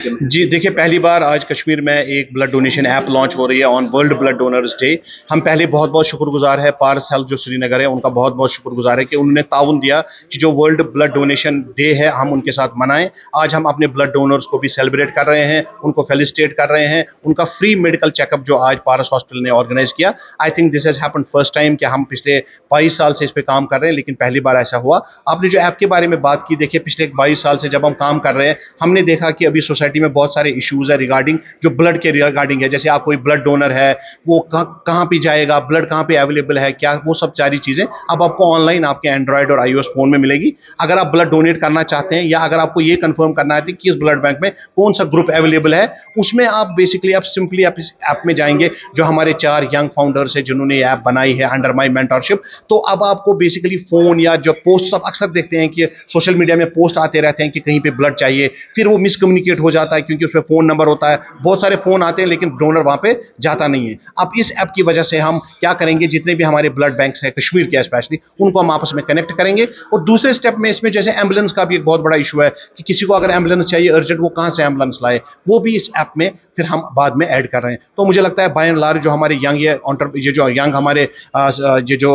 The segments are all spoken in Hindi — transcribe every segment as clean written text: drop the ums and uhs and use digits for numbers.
जी, देखिए पहली बार आज कश्मीर में एक ब्लड डोनेशन ऐप लॉन्च हो रही है on world blood donors day. हम पहले बहुत-बहुत शुक्रगुज़ार है पारस हेल्थ जो श्रीनगर है, उनका बहुत-बहुत शुक्रगुज़ार है कि उन्होंने ताउन दिया कि जो वर्ल्ड ब्लड डोनेशन डे है, हम उनके साथ मनाएँ। आज हम अपने ब्लड डोनर्स को भी सेलिब्रेट कर रहे हैं, उनको फेलिसिटेट कर रहे हैं। उनका फ्री मेडिकल चेकअप जो आज पारस हॉस्पिटल ने ऑर्गेनाइज़ किया, I think this has happened first time कि हम पिछले 22 साल से इस पे काम कर रहे हैं, लेकिन पहली बार ऐसा हुआ। आपने जो ऐप के बारे में बात की, देखिए पिछले 22 साल से जब हम काम कर रहे हैं, हमने देखा कि अभी सोसाइटी में बहुत सारे इश्यूज है रिगार्डिंग जो ब्लड के रिगार्डिंग है। जैसे आप कोई ब्लड डोनर है, वो कहाँ पे जाएगा, ब्लड कहाँ पे अवेलेबल है, क्या वो सब सारी चीजें अब आपको ऑनलाइन आपके एंड्रॉयड और iOS फोन में मिलेगी। अगर आप ब्लड डोनेट करना चाहते हैं या अगर आपको ये कंफर्म करना है कि इस ब्लड बैंक में कौन सा ग्रुप अवेलेबल है, उसमें आप बेसिकली आप सिंपली आप इस ऐप में जाएंगे। जो हमारे 4 यंग फाउंडर्स है जिन्होंने ये ऐप बनाई है अंडर माई मेंटरशिप, तो अब आपको बेसिकली फोन या जो पोस्ट आप अक्सर देखते हैं कि सोशल मीडिया में पोस्ट आते रहते हैं कि कहीं पे ब्लड चाहिए, फिर वो मिसकम्युनिकेट हो जाता है क्योंकि उसमें फोन नंबर होता है, बहुत सारे फोन आते हैं लेकिन डोनर वहां पे जाता नहीं है। अब इस ऐप की वजह से हम क्या करेंगे, जितने भी हमारे ब्लड बैंक्स हैं कश्मीर के स्पेशली, उनको हम आपस में कनेक्ट करेंगे। और दूसरे स्टेप में इसमें जैसे एम्बुलेंस का भी एक बहुत बड़ा इशू है कि किसी को अगर एम्बुलेंस चाहिए अर्जेंट, वो कहां से एम्बुलेंस लाए, वो भी इस ऐप में फिर हम बाद में ऐड कर रहे हैं। तो मुझे लगता है बाय एंड लार्ज जो हमारे यंग ये जो यंग हमारे ये जो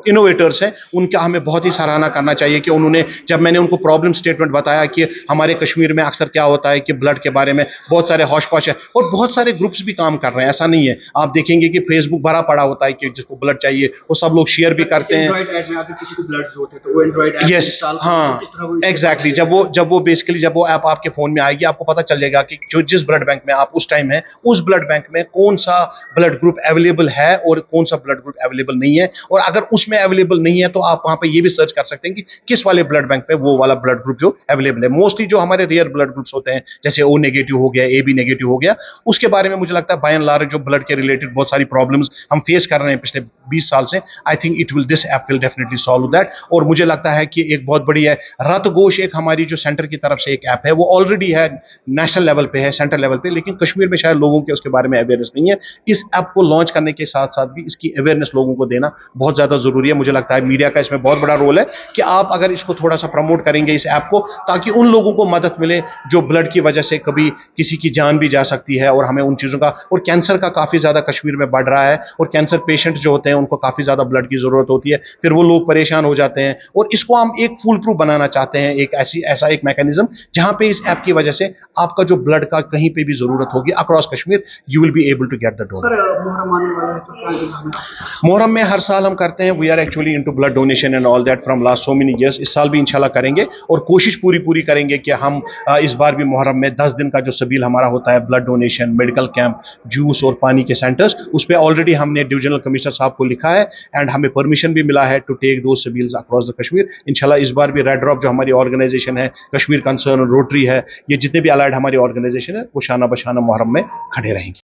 इनोवेटर्स हैं, उनका हमें बहुत ही सराहना करना चाहिए कि उन्होंने, जब मैंने उनको प्रॉब्लम स्टेटमेंट बताया कि हमारे कश्मीर में अक्सर क्या होता है कि ब्लड के बारे में बहुत सारे हौश पौश है और बहुत सारे ग्रुप्स भी काम कर रहे हैं, ऐसा नहीं है। आप देखेंगे कि फेसबुक भरा पड़ा होता है कि जिसको ब्लड चाहिए वो सब लोग शेयर भी करते हैं। किसी को ब्लड जरूरत है तो वो एंड्रॉइड ऐप यस, हाँ, एग्जैक्टली। जब वो ऐप आपके फोन में आएगी, आपको पता चल जाएगा कि जो जिस ब्लड बैंक में आप उस टाइम है, उस ब्लड बैंक में कौन सा ब्लड ग्रुप अवेलेबल है और कौन सा ब्लड ग्रुप अवेलेबल नहीं है। और अगर उसमें अवेलेबल नहीं है तो आप वहां पे ये भी सर्च कर सकते हैं कि किस वाले ब्लड बैंक पे वो वाला ब्लड ग्रुप जो अवेलेबल है। मोस्टली जो हमारे रेयर ब्लड ग्रुप्स होते हैं, जैसे ओ नेगेटिव हो गया, AB नेगेटिव हो गया, उसके बारे में मुझे लगता है बाय एंड लार्ज जो ब्लड के रिलेटेड बहुत सारी प्रॉब्लम्स हम फेस कर रहे हैं पिछले 20 साल से, I think this app will definitely solve that. और मुझे लगता है कि एक बहुत बड़ी है रत घोष, एक हमारी जो सेंटर की तरफ से एक ऐप है, वो ऑलरेडी है नेशनल लेवल पे है, सेंटर लेवल पे, लेकिन कश्मीर में शायद लोगों के उसके बारे में अवेयरनेस नहीं है। इस ऐप को लॉन्च करने के साथ साथ भी इसकी अवेयरनेस लोगों को देना बहुत ज्यादा जरूरी है। मुझे लगता है मीडिया का इसमें बहुत बड़ा रोल है कि आप अगर इसको थोड़ा सा प्रमोट करेंगे इस ऐप को, ताकि उन लोगों को मदद मिले जो ब्लड की वजह से कभी किसी की जान भी जा सकती है। और हमें उन चीजों का, और कैंसर का काफी ज्यादा कश्मीर में बढ़ रहा है और कैंसर पेशेंट जो होते हैं उनको काफी ज्यादा ब्लड की जरूरत होती है, फिर वो लोग परेशान हो जाते हैं। और इसको हम एक फुल प्रूफ बनाना चाहते हैं, एक ऐसा एक मैकेनिज्म जहां पे इस ऐप की वजह से आपका जो ब्लड का कहीं पे भी जरूरत होगी across Kashmir, you will be able to get the donor. Muharram आने वाला है तो क्या इंतजाम है? मुहर्रम में हर साल हम करते हैं, we are actually into blood donation and all that from last so many years. इस साल भी इंशाल्लाह करेंगे और कोशिश पूरी करेंगे कि हम इस बार भी मुहर्रम में 10 दिन का जो सबील हमारा होता है, blood donation, medical camp, juice और पानी के सेंटर्स, उस पर ऑलरेडी हमने डिविजनल कमिश्नर साहब को लिखा है एंड हमें परमिशन भी मिला है टू टेक दो सबील्स अक्रॉस द कश्मीर। इंशाल्लाह इस बार भी रेड ड्रॉप जो हमारी ऑर्गेनाइजेशन है, कश्मीर कंसर्न, रोटरी है, ये जितने भी अलाइड हमारी ऑर्गेनाइजेशन है, वो शाना बशाना मुहर्रम में खड़े रहेंगे।